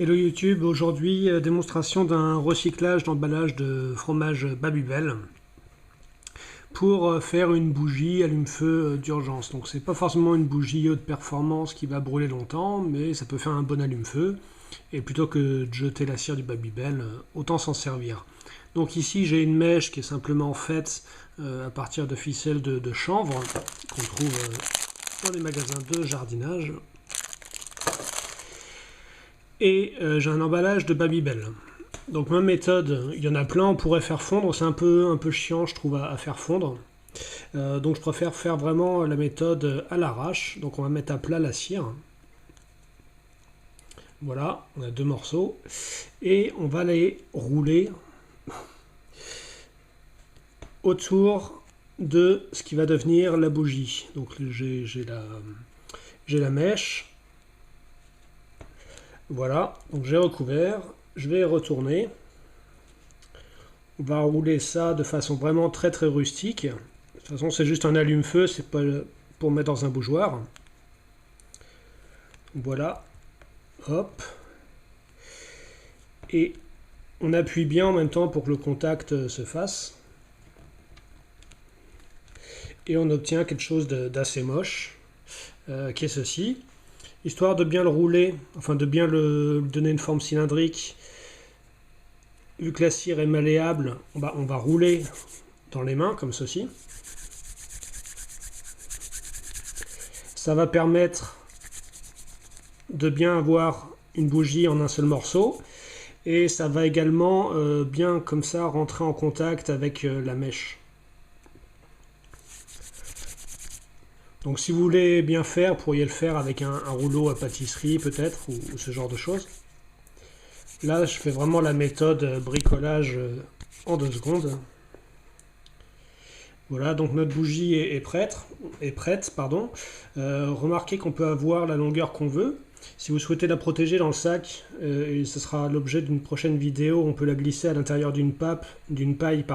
Hello YouTube, aujourd'hui démonstration d'un recyclage d'emballage de fromage Babybel pour faire une bougie allume-feu d'urgence. Donc c'est pas forcément une bougie haute performance qui va brûler longtemps, mais ça peut faire un bon allume-feu. Et plutôt que de jeter la cire du Babybel, autant s'en servir. Donc ici j'ai une mèche qui est simplement faite à partir de ficelles de chanvre qu'on trouve dans les magasins de jardinage. Et j'ai un emballage de Babybel. Donc ma méthode, il y en a plein, on pourrait faire fondre, c'est un peu chiant je trouve à faire fondre. Donc je préfère faire vraiment la méthode à l'arrache. Donc on va mettre à plat la cire. Voilà, on a deux morceaux. Et on va les rouler autour de ce qui va devenir la bougie. Donc j'ai la mèche. Voilà, donc j'ai recouvert, je vais retourner. On va rouler ça de façon vraiment très rustique. De toute façon, c'est juste un allume-feu, c'est pas pour mettre dans un bougeoir. Voilà, hop. Et on appuie bien en même temps pour que le contact se fasse. Et on obtient quelque chose d'assez moche, qui est ceci. Histoire de bien le rouler, enfin de bien le donner une forme cylindrique, vu que la cire est malléable, on va rouler dans les mains comme ceci. Ça va permettre de bien avoir une bougie en un seul morceau, et ça va également bien comme ça rentrer en contact avec la mèche. Donc si vous voulez bien faire, vous pourriez le faire avec un rouleau à pâtisserie peut-être, ou ce genre de choses. Là, je fais vraiment la méthode bricolage en 2 secondes. Voilà, donc notre bougie est prête. Remarquez qu'on peut avoir la longueur qu'on veut. Si vous souhaitez la protéger dans le sac, et ce sera l'objet d'une prochaine vidéo, on peut la glisser à l'intérieur d'une paille,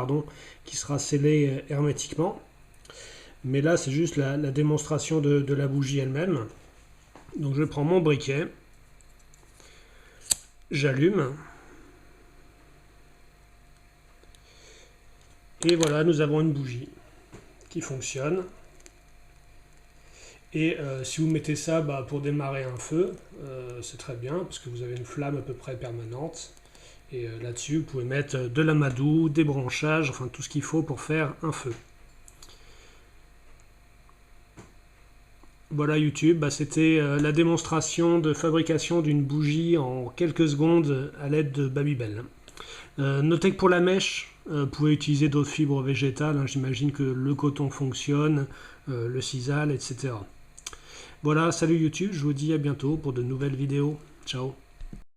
qui sera scellée hermétiquement. Mais là, c'est juste la démonstration de la bougie elle-même. Donc je prends mon briquet, j'allume. Et voilà, nous avons une bougie qui fonctionne. Et si vous mettez ça pour démarrer un feu, c'est très bien, parce que vous avez une flamme à peu près permanente. Et là-dessus, vous pouvez mettre de l'amadou, des branchages, enfin tout ce qu'il faut pour faire un feu. Voilà YouTube, c'était la démonstration de fabrication d'une bougie en quelques secondes à l'aide de Babybel. Notez que pour la mèche, vous pouvez utiliser d'autres fibres végétales, j'imagine que le coton fonctionne, le sisal, etc. Voilà, salut YouTube, je vous dis à bientôt pour de nouvelles vidéos. Ciao.